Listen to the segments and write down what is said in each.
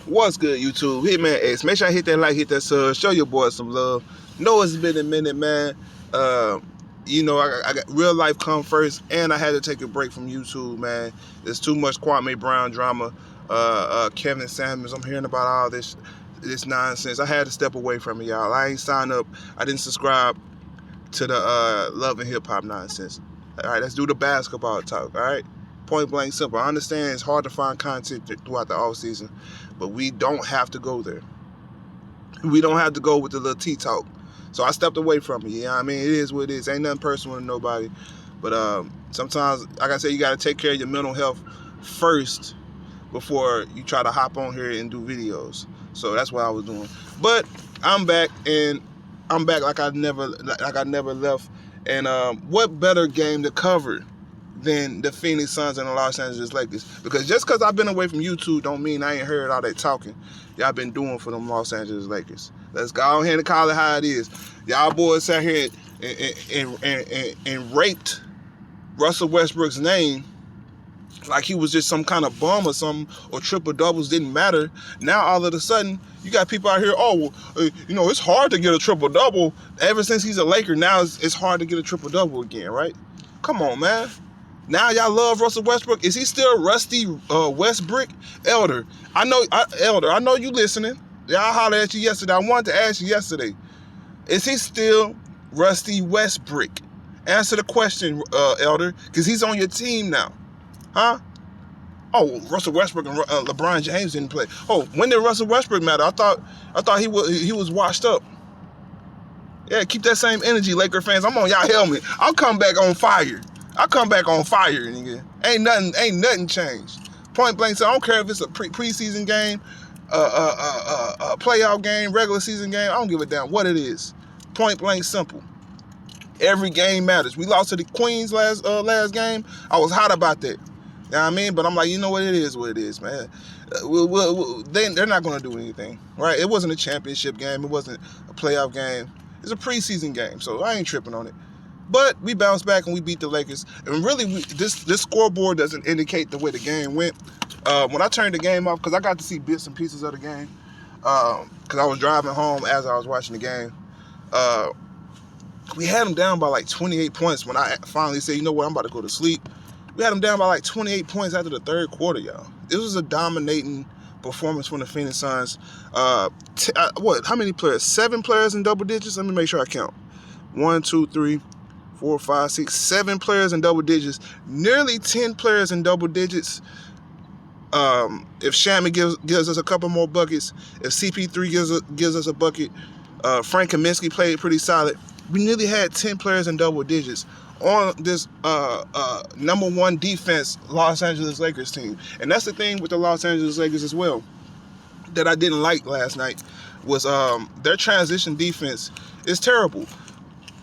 What's good, YouTube? Hitman X. Make sure I hit that like, hit that sub, show your boy some love. Know it's been a minute, man. I got real life come first, and I had to take a break from YouTube, man. There's too much Kwame Brown drama. Kevin Samuels. I'm hearing about all this nonsense. I had to step away from it, y'all. I ain't signed up. I didn't subscribe to the Love and Hip Hop nonsense. All right, let's do the basketball talk. All right. Point blank simple. I understand it's hard to find content throughout the off season, but we don't have to go there. We don't have to go with the little T talk. So I stepped away from it. I mean, it is what it is. Ain't nothing personal to nobody. But sometimes, like I said, you got to take care of your mental health first before you try to hop on here and do videos. So that's what I was doing. But I'm back, and I'm back like I never left. And what better game to cover than the Phoenix Suns and the Los Angeles Lakers? Because just because I've been away from YouTube don't mean I ain't heard all that talking y'all been doing for them Los Angeles Lakers. Let's go ahead and call it how it is. Y'all boys sat here and raped Russell Westbrook's name like he was just some kind of bum or something, or triple doubles didn't matter. Now all of a sudden you got people out here, it's hard to get a triple double. Ever since he's a Laker, now it's hard to get a triple double again, right? Come on, man. Now y'all love Russell Westbrook. Is he still Rusty Westbrook? Elder, I know you listening. Y'all hollered at you yesterday. I wanted to ask you yesterday. Is he still Rusty Westbrook? Answer the question, Elder, because he's on your team now. Huh? Oh, Russell Westbrook and LeBron James didn't play. Oh, when did Russell Westbrook matter? I thought he was washed up. Yeah, keep that same energy, Laker fans. I'm on y'all helmet. I'll come back on fire. Nigga. Ain't nothing changed. Point blank. So I don't care if it's a preseason game, a playoff game, regular season game. I don't give a damn what it is. Point blank simple. Every game matters. We lost to the Queens last game. I was hot about that. You know what I mean? But I'm like, you know what it is, man. They're not going to do anything, right? It wasn't a championship game. It wasn't a playoff game. It's a preseason game, so I ain't tripping on it. But we bounced back and we beat the Lakers. And really, this scoreboard doesn't indicate the way the game went. When I turned the game off, because I got to see bits and pieces of the game, because I was driving home as I was watching the game, we had them down by like 28 points when I finally said, you know what, I'm about to go to sleep. We had them down by like 28 points after the third quarter, y'all. It was a dominating performance from the Phoenix Suns. How many players? 7 players in double digits? Let me make sure I count. 1, 2, 3, 4, 5, 6, 7 players in double digits. Nearly 10 players in double digits. If Shammy gives us a couple more buckets, if CP3 gives us a bucket, Frank Kaminsky played pretty solid. We nearly had 10 players in double digits on this number one defense Los Angeles Lakers team. And that's the thing with the Los Angeles Lakers as well that I didn't like last night was their transition defense is terrible.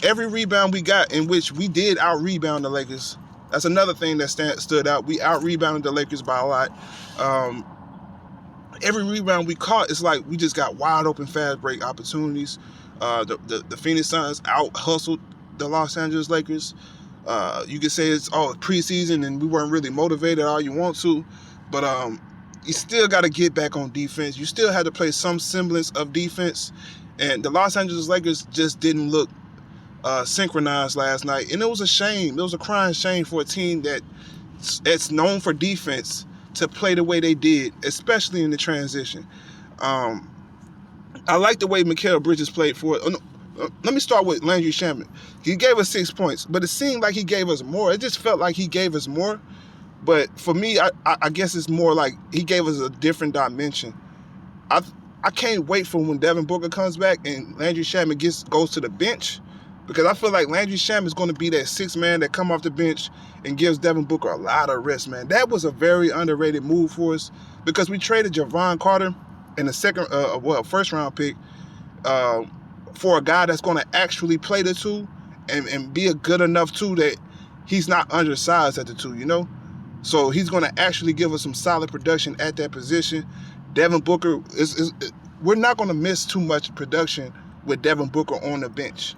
Every rebound we got, in which we did out-rebound the Lakers. That's another thing that stood out. We out-rebounded the Lakers by a lot. Every rebound we caught, it's like we just got wide open fast break opportunities. The Phoenix Suns out-hustled the Los Angeles Lakers. You could say it's preseason and we weren't really motivated all you want to, but you still got to get back on defense. You still had to play some semblance of defense, and the Los Angeles Lakers just didn't look synchronized last night, and it was a shame. It was a crying shame for a team that's known for defense to play the way they did, especially in the transition. I like the way Mikhail Bridges played for it. Let me start with Landry Shamet. He gave us 6 points, but it seemed like he gave us more. It just felt like he gave us more. But for me, I guess it's more like he gave us a different dimension. I can't wait for when Devin Booker comes back and Landry Shamet goes to the bench, because I feel like Landry Shamet is going to be that sixth man that come off the bench and gives Devin Booker a lot of rest, man. That was a very underrated move for us, because we traded Javon Carter in the first round pick for a guy that's going to actually play the 2 and be a good enough 2 that he's not undersized at the 2, you know? So he's going to actually give us some solid production at that position. Devin Booker, we're not going to miss too much production with Devin Booker on the bench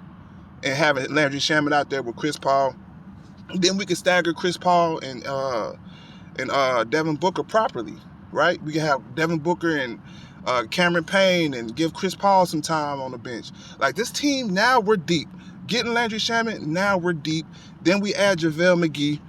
and having Landry Shamet out there with Chris Paul. Then we can stagger Chris Paul and Devin Booker properly. right? We can have Devin Booker and Cameron Payne and give Chris Paul some time on the bench. Like, this team, now we're deep. Getting Landry Shamet, now we're deep. Then we add JaVale McGee.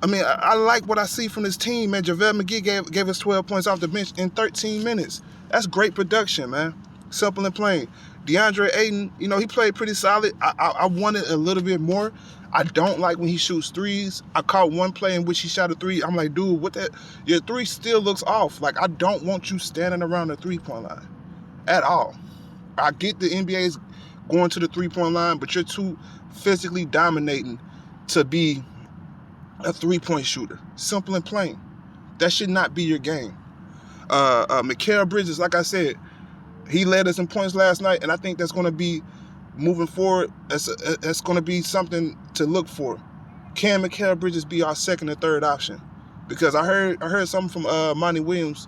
I mean, I like what I see from this team, man. JaVale McGee gave us 12 points off the bench in 13 minutes. That's great production, man. Simple and plain. DeAndre Ayton, you know, he played pretty solid. I wanted a little bit more. I don't like when he shoots threes. I caught one play in which he shot a three. I'm like, dude, what that? Your three still looks off. Like, I don't want you standing around the three-point line at all. I get the NBA's going to the three-point line, but you're too physically dominating to be a three-point shooter. Simple and plain. That should not be your game. Mikhail Bridges, like I said, he led us in points last night, and I think that's going to be, moving forward, that's going to be something to look for. Can Mikhail Bridges be our second or third option? Because I heard something from Monty Williams.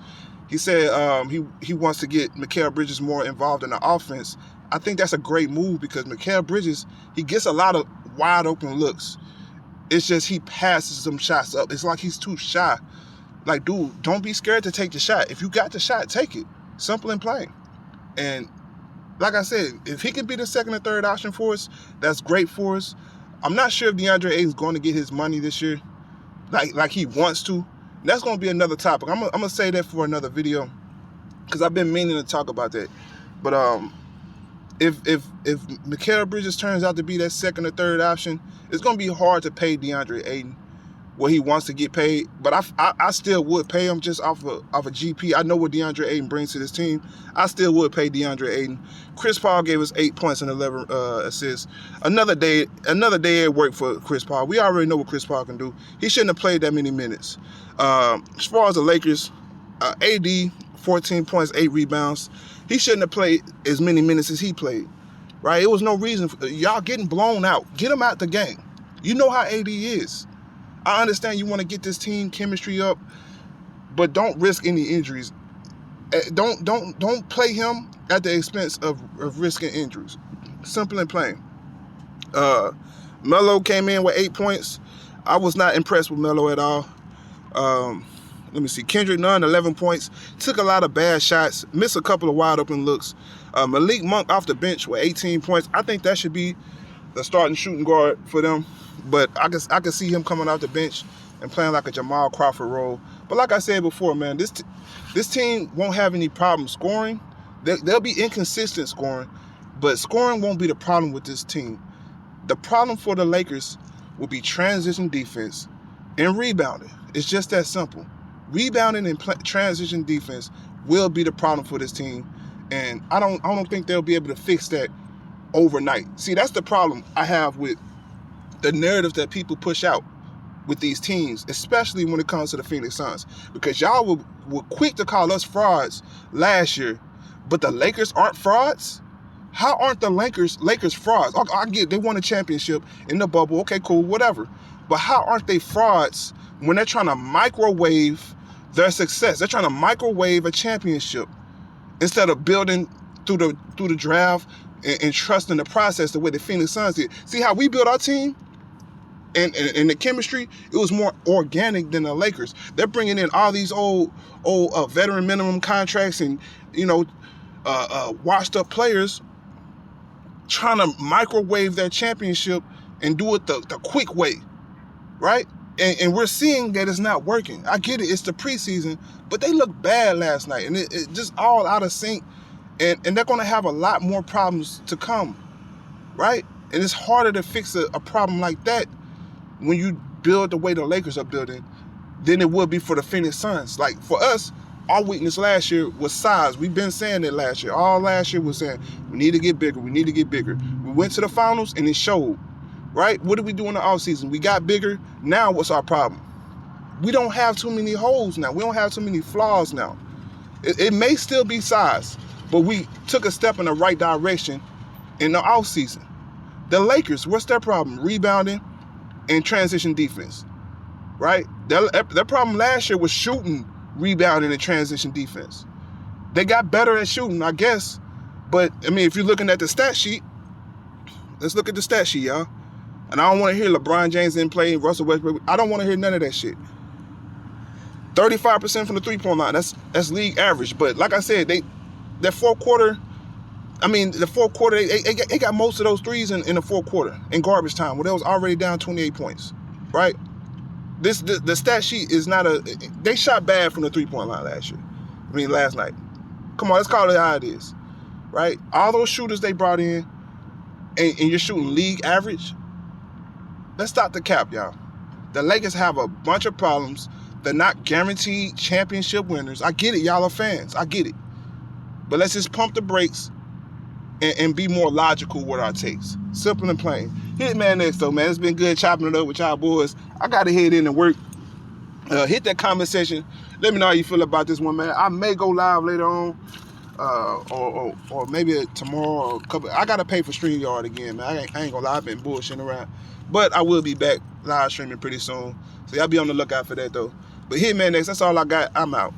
He said he wants to get Mikhail Bridges more involved in the offense. I think that's a great move because Mikhail Bridges, he gets a lot of wide open looks. It's just he passes some shots up. It's like he's too shy. Like, dude, don't be scared to take the shot. If you got the shot, take it. Simple and plain. And like I said, if he can be the second or third option for us, that's great for us. I'm not sure if DeAndre Ayton's going to get his money this year, like he wants to. That's going to be another topic. I'm gonna say that for another video because I've been meaning to talk about that. But if Mikal Bridges turns out to be that second or third option, it's going to be hard to pay DeAndre Ayton what he wants to get paid, but I still would pay him just off a GP. I know what DeAndre Ayton brings to this team. I still would pay DeAndre Ayton. Chris Paul gave us 8 points and 11 assists. Another day at work for Chris Paul. We already know what Chris Paul can do. He shouldn't have played that many minutes. As far as the Lakers, AD, 14 points, 8 rebounds. He shouldn't have played as many minutes as he played, right? It was no reason for y'all getting blown out. Get him out the game. You know how AD is. I understand you want to get this team chemistry up, but don't risk any injuries. Don't play him at the expense of risking injuries. Simple and plain. Melo came in with 8 points. I was not impressed with Melo at all. Let me see. Kendrick Nunn, 11 points. Took a lot of bad shots. Missed a couple of wide open looks. Malik Monk off the bench with 18 points. I think that should be the starting shooting guard for them. But I can see him coming off the bench and playing like a Jamal Crawford role. But like I said before, man, this team won't have any problem scoring. They'll be inconsistent scoring, but scoring won't be the problem with this team. The problem for the Lakers will be transition defense and rebounding. It's just that simple. Rebounding and transition defense will be the problem for this team, and I don't think they'll be able to fix that overnight. See, that's the problem I have with the narrative that people push out with these teams, especially when it comes to the Phoenix Suns, because y'all were quick to call us frauds last year, but the Lakers aren't frauds? How aren't the Lakers frauds? I get they won a championship in the bubble, okay, cool, whatever, but how aren't they frauds when they're trying to microwave their success? They're trying to microwave a championship instead of building through the draft and trusting the process the way the Phoenix Suns did. See how we built our team? And the chemistry, it was more organic than the Lakers. They're bringing in all these old veteran minimum contracts and, washed up players trying to microwave their championship and do it the quick way, right? And we're seeing that it's not working. I get it, it's the preseason, but they looked bad last night, and it just all out of sync, and they're going to have a lot more problems to come, right? And it's harder to fix a problem like that when you build the way the Lakers are building than it would be for the Phoenix Suns. Like, for us, our weakness last year was size. We've been saying it last year. All last year was saying, we need to get bigger, we need to get bigger. We went to the finals, and it showed, right? What did we do in the offseason? We got bigger. Now what's our problem? We don't have too many holes now. We don't have too many flaws now. It may still be size, but we took a step in the right direction in the offseason. The Lakers, what's their problem? Rebounding and transition defense, right? Their problem last year was shooting, rebounding, and transition defense. They got better at shooting, I guess, but, I mean, if you're looking at the stat sheet, let's look at the stat sheet, y'all. And I don't want to hear LeBron James didn't play, Russell Westbrook. I don't want to hear none of that shit. 35% from the three-point line. That's league average. But like I said, the fourth quarter, they got most of those threes in the fourth quarter in garbage time, where they was already down 28 points, right? The stat sheet is not they shot bad from the three-point line last night. Come on, let's call it how it is, right? All those shooters they brought in, and you're shooting league average. Let's stop the cap, y'all. The Lakers have a bunch of problems. They're not guaranteed championship winners. I get it, y'all are fans. I get it. But let's just pump the brakes and be more logical with our takes. Simple and plain. Hitman next, though, man. It's been good chopping it up with y'all boys. I got to head in and work. Hit that comment section. Let me know how you feel about this one, man. I may go live later on, or maybe tomorrow. Or a couple. I got to pay for StreamYard again, man. I ain't going to lie. I've been bullshitting around. But I will be back live streaming pretty soon. So y'all be on the lookout for that, though. But Hitman next. That's all I got. I'm out.